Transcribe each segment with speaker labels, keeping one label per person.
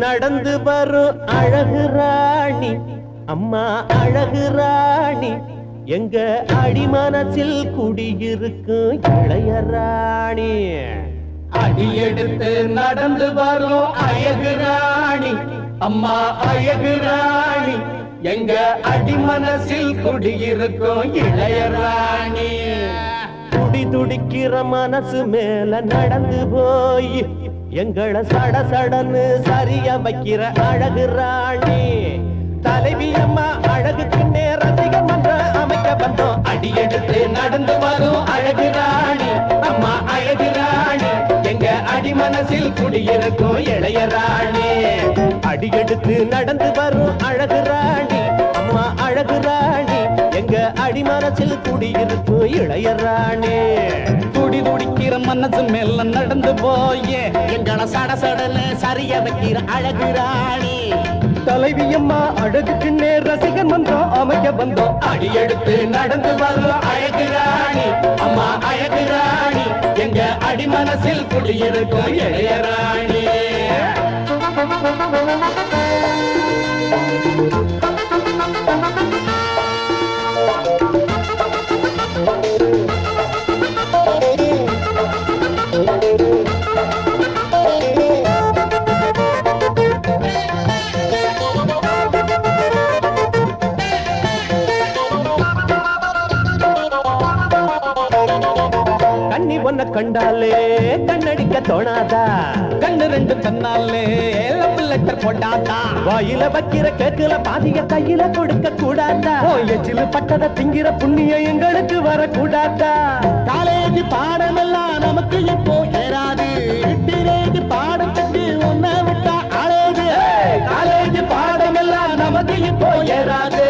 Speaker 1: நடந்து வரும் அழகு ராணி அம்மா அழகு ராணி எங்க அடிமனசில் குடியிருக்கும் இளைய ராணி
Speaker 2: அடியெடுத்து நடந்து வரும் அழகு ராணி அம்மா அழகு ராணி எங்க அடிமனசில் குடியிருக்கும் இளைய ராணி
Speaker 1: துடி துடிக்கிற மனசு மேல நடந்து போய் எங்களை சட சடன்னு சரிய வைக்கிற அழகு ராணி தலைவி அம்மா அழகுக்கு ரசிக மன்றம் அமைக்க வந்தோம்
Speaker 2: அடியெடுத்து நடந்து வரும் அழகு ராணி அம்மா அழகு ராணி எங்க அடிமனசில் குடியிருக்கும் இளைய ராணி
Speaker 1: அடியெடுத்து நடந்து வரும் அழகு ராணி அம்மா அழகு ராணி எங்க அடிமனசில் குடியிருக்கும் இளைய ராணி
Speaker 2: துடி துடிக்கிற மனசு மேல நடந்து போயே
Speaker 1: எங்களை சட சடன்னு சரிய வைக்கிற அழகு ராணி தலைவி அம்மா அழகுக்குன்னே ரசிகன் மன்றம் அமைக்க வந்தோம்.
Speaker 2: அடியெடுத்து நடந்து வரும் அழகு ராணி அம்மா அழகு ராணி எங்க அடிமனசில் குடியிருக்கும் இளையராணி.
Speaker 1: கண்ணி ஒன்ன கண்டாலே கண்ணடிக்க தோணாதா?
Speaker 2: கண்ணு ரெண்டு தன்னாலே லவ் லெட்டர் போட்டாதா?
Speaker 1: வாயில வைக்கிற கேக்குல பாதிய கையில கொடுக்க கூடாதா? எச்சில பட்டத திங்கிற புண்ணியம் எங்களுக்கு வரக்கூடாதா?
Speaker 2: காலேஜ் பாடமெல்லாம் நமக்கு இப்போ ஏறாது. டீனேஜ் பாடத்துக்கு ஒன்ன விட்டா அழகு. காலேஜ் பாடமெல்லாம் நமக்கு இப்போ ஏறாது.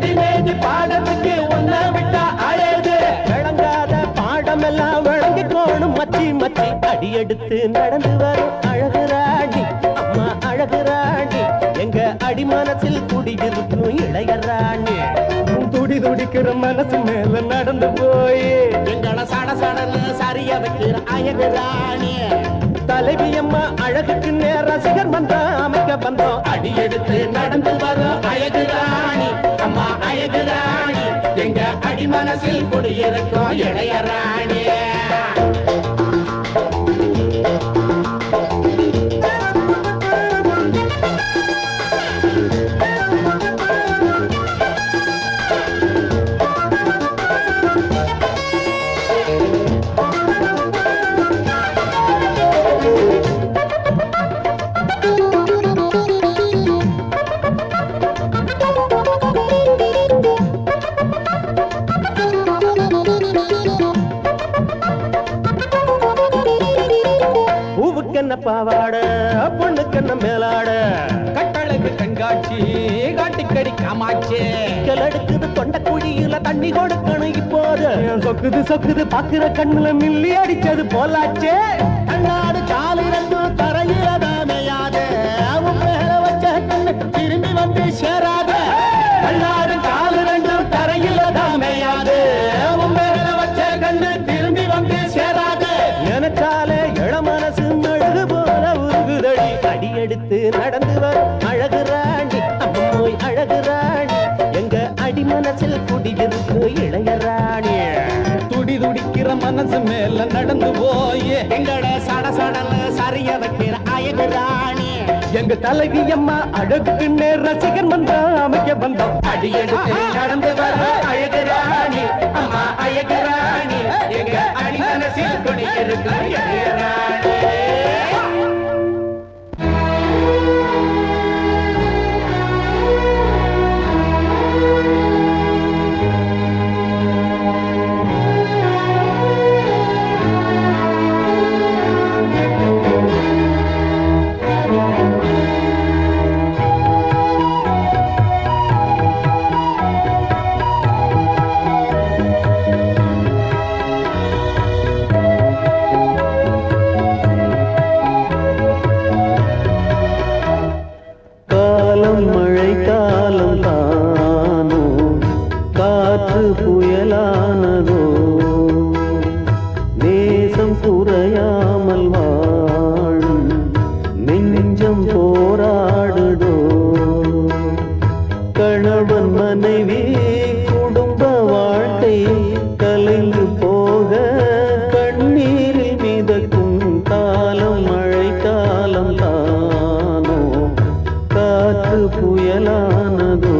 Speaker 2: டீனேஜ் பாடத்துக்கு ஒன்ன விட்டா அழகு.
Speaker 1: விளங்காத பாடமெல்லாம் விளங்கி கோணும் மச்சி மச்சி. அடியெடுத்து நடந்து வரும் அழகு ராணி அம்மா அழகு ராணி எங்க அடிமனசில் குடியிருக்கும் இளையராணி. துடி துடிக்கிற மனசு மேல நடந்து போய்
Speaker 2: எங்கள சட சடன்னு சரிய வைக்கிற அழகு ராணி.
Speaker 1: தலைவி அம்மா அழகுக்கு ரசிகர் மன்றம் அமைக்க வந்தோம்.
Speaker 2: அடியெடுத்து நடந்து வரும் அழகு ராணி அம்மா அழகு ராணி எங்க அடிமனசில் குடியிருக்கும் இளையராணி.
Speaker 1: பூவுக்கென்ன பாவாட பொண்ணுக்கென்ன மேலாட.
Speaker 2: கட்டழகு கண்காட்சி காட்டிக்கடி காமாட்சி.
Speaker 1: எடுக்குது தொண்ட குழியில தண்ணி கொடுக்கணும் இப்போது. சொக்குது சொக்குது பாக்குற கண்ணுல மில்லி அடிச்சது போலாச்சே.
Speaker 2: கண்ணாடு காலு ரெண்டும் தரையில தாமையாது. அவன் மேல வச்ச கண்ணு திரும்பி வந்து சேராது. கண்ணாடு காலு ரெண்டும் தரையில தாமையாது. அவன் மேல வச்ச கண்ணு திரும்பி வந்து சேராது.
Speaker 1: நினைச்சாலே இளமனசு மெழுகு போல உருகுதடி. அடியெடுத்து நடந்து வரும் அழகு ராணி அம்மோய் அழகு ராணி எங்க அடிமனசில் குடியிருக்கு இளையராணி.
Speaker 2: துடி துடிக்கிற மனசு மேல நடந்து போய் எங்கட சட சடன்னு சரிய வைக்கிற அழகு ராணி.
Speaker 1: எங்க தலைவி அம்மா அழகுக்குன்னே ரசிகர் மன்றம் அமைக்க வந்தோம்.
Speaker 2: அடியெடுத்து நடந்து வர அழகு ராணி அம்மா அழகு ராணி எங்க அடிமனசில் குடியிருக்கும் இளையராணி.
Speaker 1: புயலானதோ நேசம் குறையாமல் வாழும் நெஞ்சம் போராடுதோ. கணவன் மனைவி குடும்ப வாழ்க்கை கலைந்து போக கண்ணீரில் மிதக்கும் காலம் மழை காலம் தானோ காற்று புயலானதோ.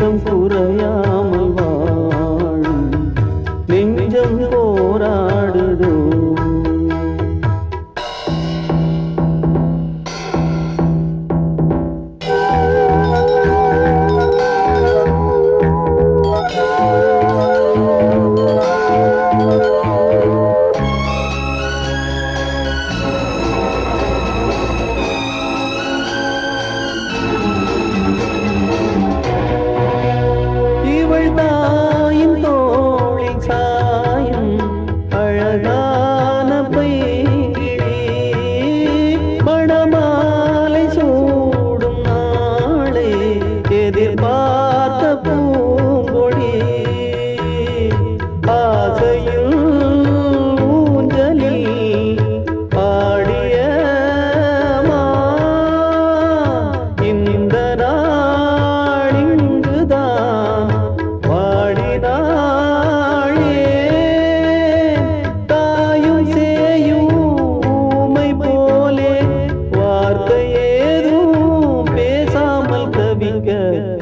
Speaker 1: நேசம் குறையாமல் வாழும் நெஞ்சம் போராடுதோ.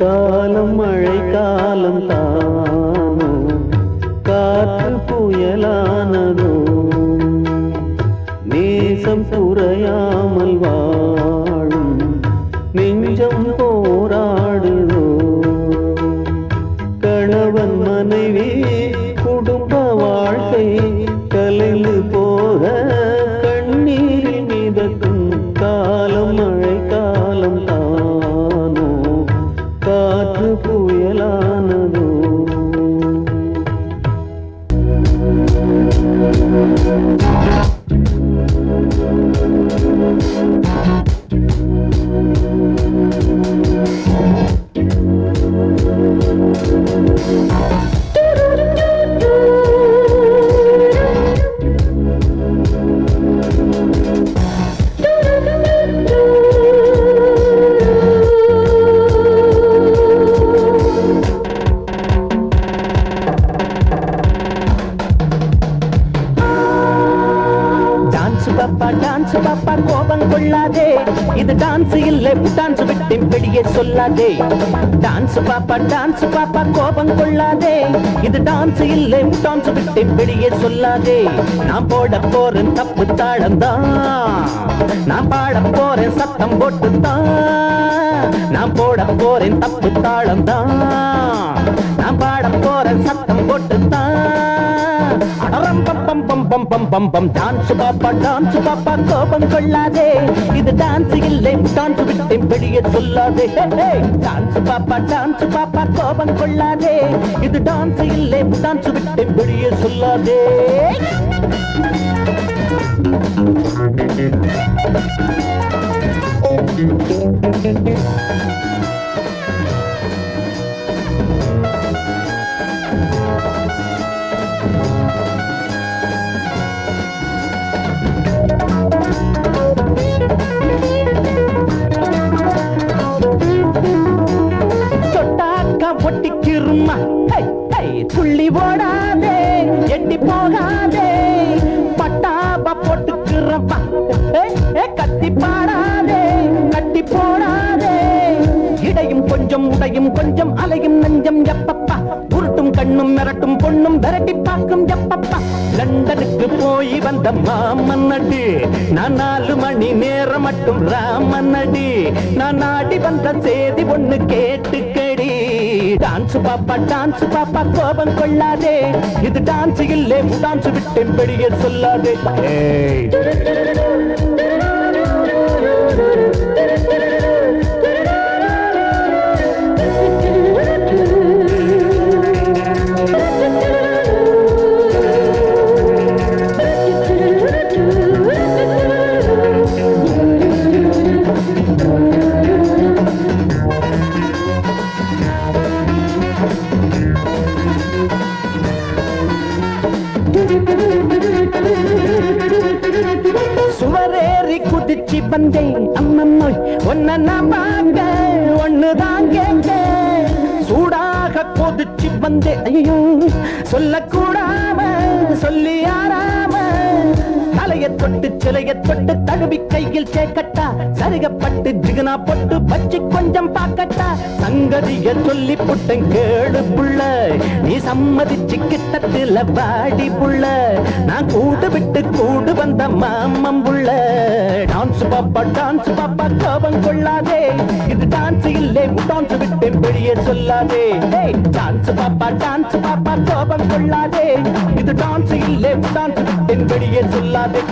Speaker 1: காலம் மழை காலம் தானோ காற்று புயலானதோ. நேசம் குறையாமல் வாழும் நெஞ்சம் போராடுதோ. கணவன் மனைவி குடும்ப வாழ்க்கை கலைந்து போக கண்ணீரில் மிதக்கும் காலம் மழை காலம் தானோ காற்று புயலானதோ. டான்ஸ் பாப்பா கோபம் கொள்ளாதே, இது டான்ஸ் இல்லை டான்ஸ் விட்டு வெளியே சொல்லாதே. டான்ஸ் பாப்பா கோபம் கொள்ளாதே, இது டான்ஸ் இல்லை டான்ஸ் விட்டு வெளியே சொல்லாதே. நான் போட போறேன் தப்பு தாளம்தான், நான் பாட போறேன் சத்தம் போட்டுத்தான். நான் போட போறேன் தப்பு தாளம்தான், நான் பாட போறேன் சத்தம் போட்டுத்தான். டான்ஸ் பாப்பா கோபம் கொள்ளாதே, இது டான்ஸ் இல்லை டான்ஸ் விட்டு வெளியே சொல்லாதே. டான்ஸ் பாப்பா கோபம் கொள்ளாதே, இது டான்ஸ் இல்லை டான்ஸ் விட்டு வெளியே சொல்லாதே. ஒட்டிக்கிருமா துள்ளி ஓடாதே, எட்டி போகாதே, பட்டாப போட்டுக்கிறப்பா கத்தி பாடாதே, கட்டி போடாதே. இடையும் கொஞ்சம் உடையும் கொஞ்சம் அலையும் நெஞ்சம் எப்பப்பா, உருட்டும் கண்ணும் மிரட்டும் பொண்ணும் விரட்டி பார்க்கும் எப்பப்பா. லண்டனுக்கு போய் வந்த மாமன்னடி, நான் 4 மணி நேரம் மட்டும் ராமன்னடி. நான் நாடி வந்த செய்தி ஒண்ணு கேட்டுக்கடி. டான்ஸ் பாப்பா கோபம் கொள்ளாதே, இது டான்ஸ் இல்லை டான்ஸ் விட்டு வெளியே சொல்லாதே. சுவரேறி குதிச்சு வந்தேன் அம்மம்மோய், ஒன்ன நான் பார்க்க ஒண்ணுதான் கேட்க. சூடாக கொதிச்சு வந்தேன், ஐயோ சொல்லக்கூடாம சொல்லி ஆறாம. தலையை தொட்டு சிலையை தொட்டு தழுவி கையில் சேர்க்கட்டா, சருகப்பட்டு ஜிகனா பொட்டு பச்சி கொஞ்சம் பார்க்கட்டா. சங்கதிய சொல்லி புட்டன் கேடு புள்ள நீ சம்மதிச்சு கிட்டத்துல வாடி புள்ள நான் கூடு விட்டு கூடு வந்த மாமம் புள்ள டான்ஸ் பாப்பா கோபம் கொள்ளாதே இது டான்ஸ் இல்லை டான்ஸ் விட்டு வெளியே சொல்லாதே டான்ஸ் பாப்பா கோபம் கொள்ளாதே இது டான்ஸ் இல்லை டான்ஸ் விட்டு வெளியே சொல்லாதே